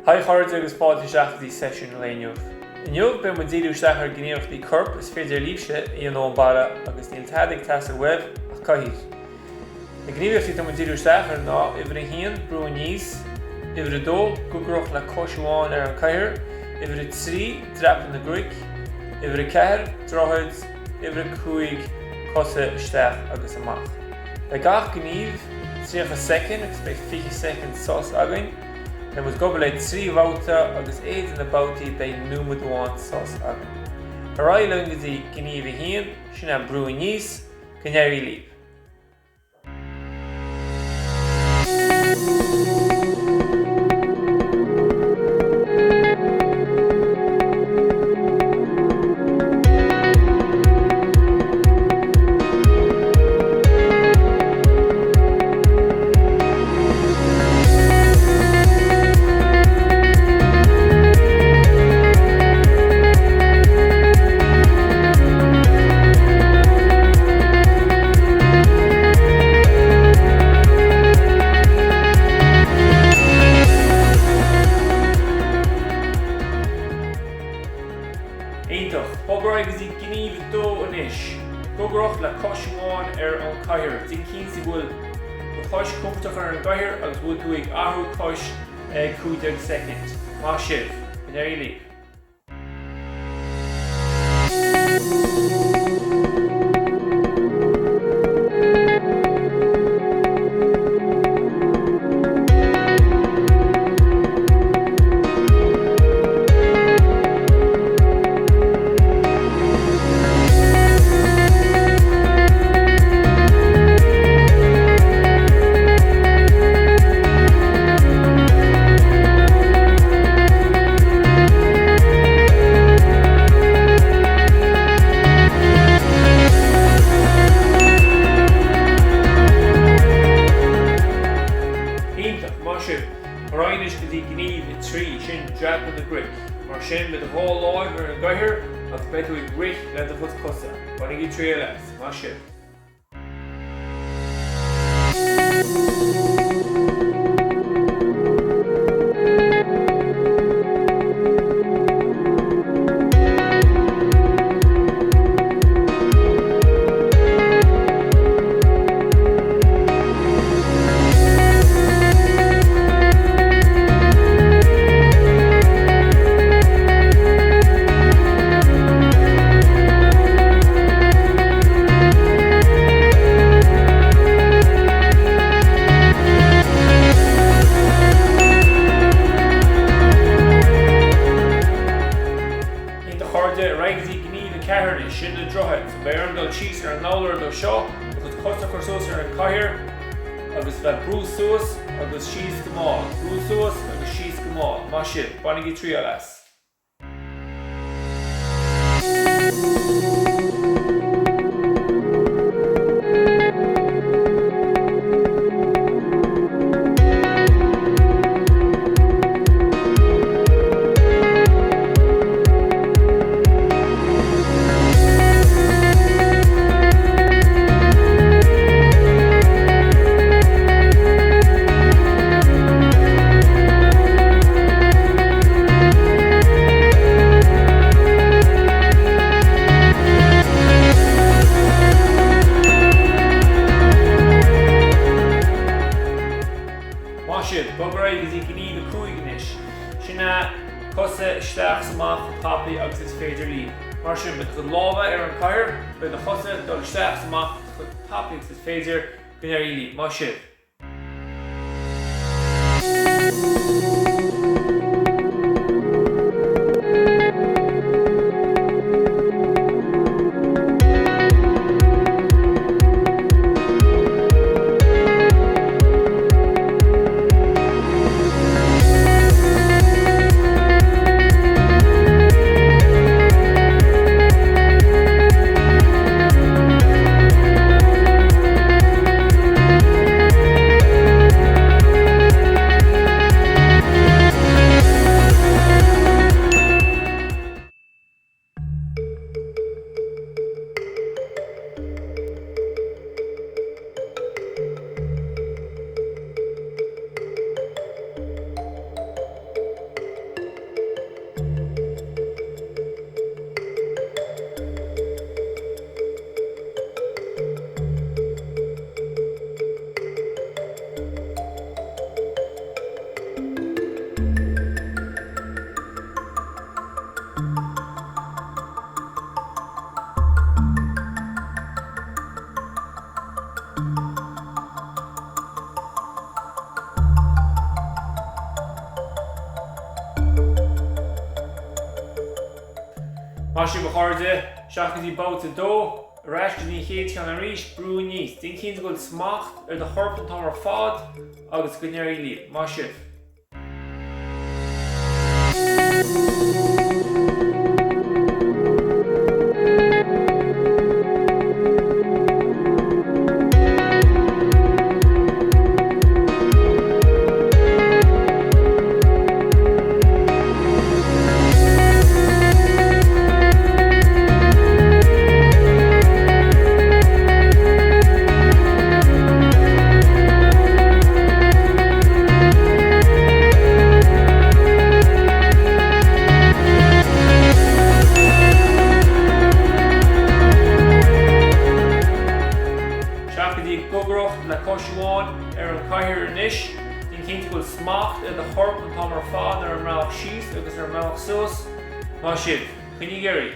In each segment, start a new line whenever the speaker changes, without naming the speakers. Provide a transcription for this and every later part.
Hi Chord agus fáilte seachtaí sesiún léinneamh. Inniuh be man díú steachar gníomhtaí corp is féidir líbse í an ónbara agus níl tadig tas ar web ach caithír. Na gníomhtaí tá man díú steachar ná ibre híon brúin níos, ibre dó gugruch le cosúáin ar an caithir, ibre trí drapan na gruig, ibre ceair drochaid, ibre cúig cosa isteach agus amach. Bei gach gníomh tríocha second agus bei 50 second sos againn, There was go le trí bhauta agus éiad na bouti bei númadháin sos againn. Ar aileangadí gníomh híon sin a brúin níos cnéirí líb. Bográigh í gníomh dó inis. Gogurach le cosúáin ar an caithir. Tí cín sa bhfuil go chois cumtach ar an gaiithir agus bhfuil tú ag athú cois 50 second. Má sibh, cnéirí líb. Rainis go dtí gníomh i trí sin drapan na gruig, mar sin be a bhá láimh ar an gaiithir agus beidh tú ag rith le do fud cosa. Bainigh í trí leis, má sibh. Raightí gníomh an ceathir sin le drochaid, bear an dul síos ar an nálar do seo, agus costa chursús ar an caithir, agus le brú suas agus síos go máil. Brú suas agus síos go máil. Má sibh, bainigh í trí leis. Bográigh í gníomh a cúig inis. Sin cosa isteach samach tapaí agus is féidir líb. Mar sin be go láimhe ar an caithir, be na cosa dul isteach samach tapaí agus is féidir cnéirí líb. Má sibh. Máisi bachorde, seachas í báta dó, Rashton ní chéad cheann a rís brú níos. Dín cín go smacht ar de chorp an tamar fad agus go neirí líb. Má sibh. Le cosisiúáin ar an caithear anois, dín cinnte go smacht ar de chorp an tamar fad ar an mbealach síos agus ar an mbealach suas. Má sibh, chuinní géirí.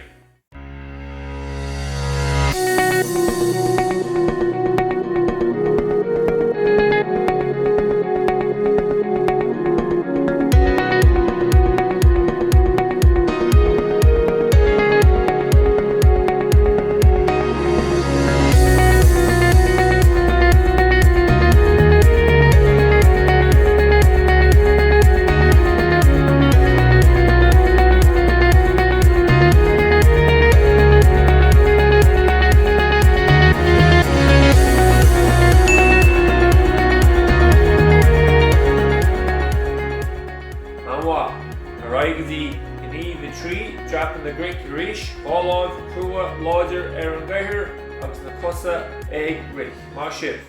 Drapan na Greek Rish, Báláid, Crua, Láidir ar an gcathair agus na cosa ag rith. Má sibh.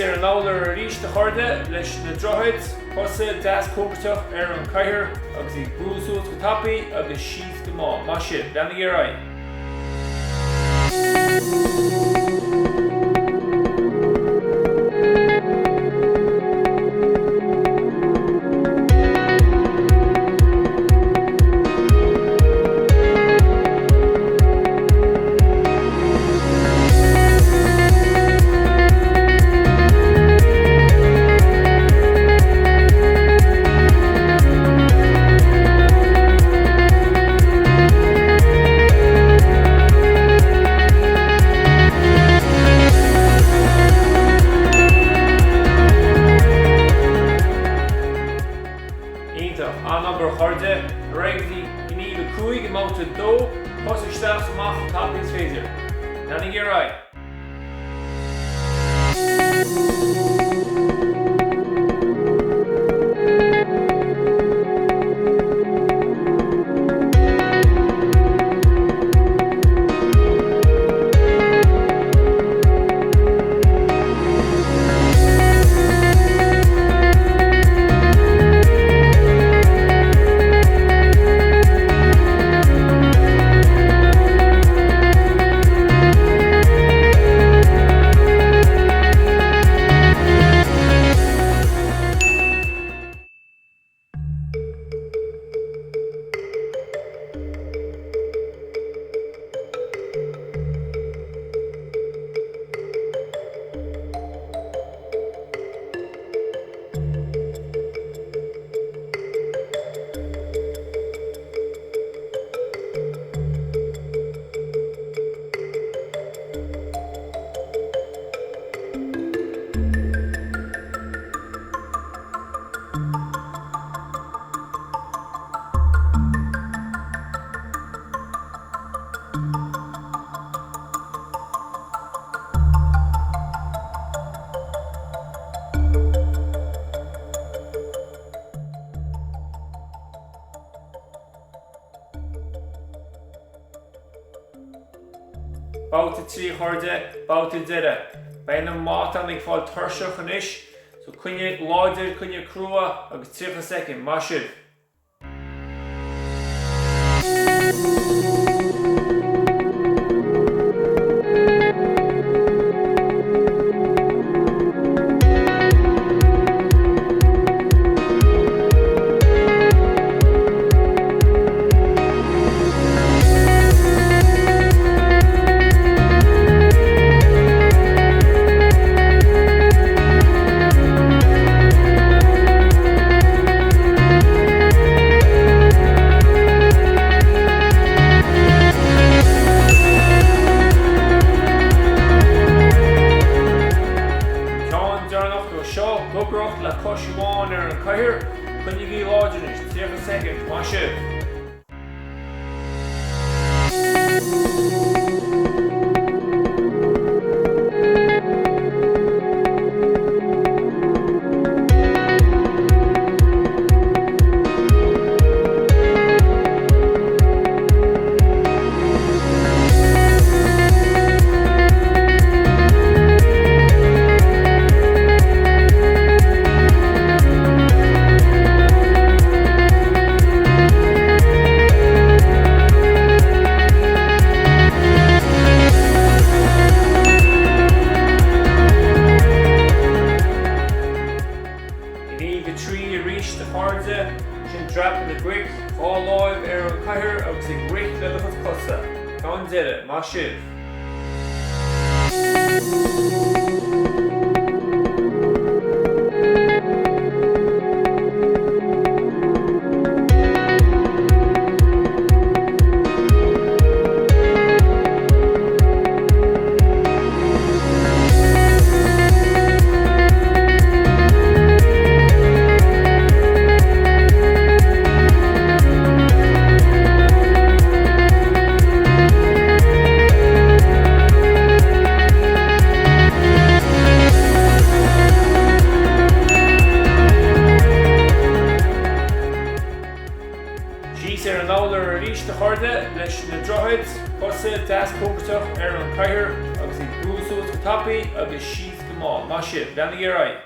Ar an lálar a rís de chuirde leis na drochaid, cosa deas cóparteach ar an caithear agus í brúsúil go tapaí agus síos go má. Má sibh, leanna gur raibh. An aber chuirde, raibhí gníomh a cúig i mbáta dó, cos isteach amach an tappaí féidir. Leanna gur raibh. Bouta trí chuirde, bouta deire. Bain an máta ag fáil tuirseach an isis, so cunne láidir cunne crua agus 3 second, má sibh. Gobroch le cosisiúáin ar an cathair, chunne bhí láidir is 3 second, má sibh. Sin drap na bric fáileáibh ar an cathair agus ag bric le chus cosa. Ceann deire, má sibh. Ar an álar ar ríis de chuirde leis na droiid, cosa deascógteach ar an cathair agus ag brúsúil go tapaí agus síos go má. Má sibh, bheanna gur raibh.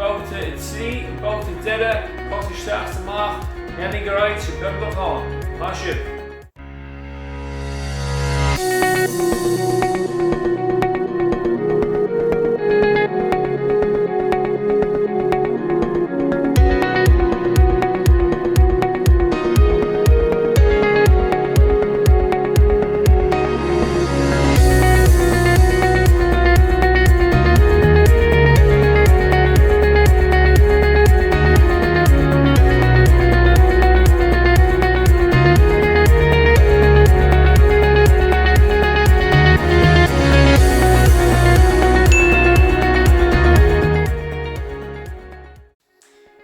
Bouta in trí, bouta deire, cos isteach amach, bheanna gur raibh sin beag do cháin. Má sibh.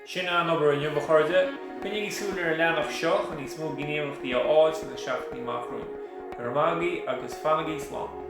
Seán obair an jumba chuirde, cunne í súil ar leanach seo chun ní smó gníomhachtaí á áid san na seachtaí machrún. Gur mágaí agus fanaigí slán.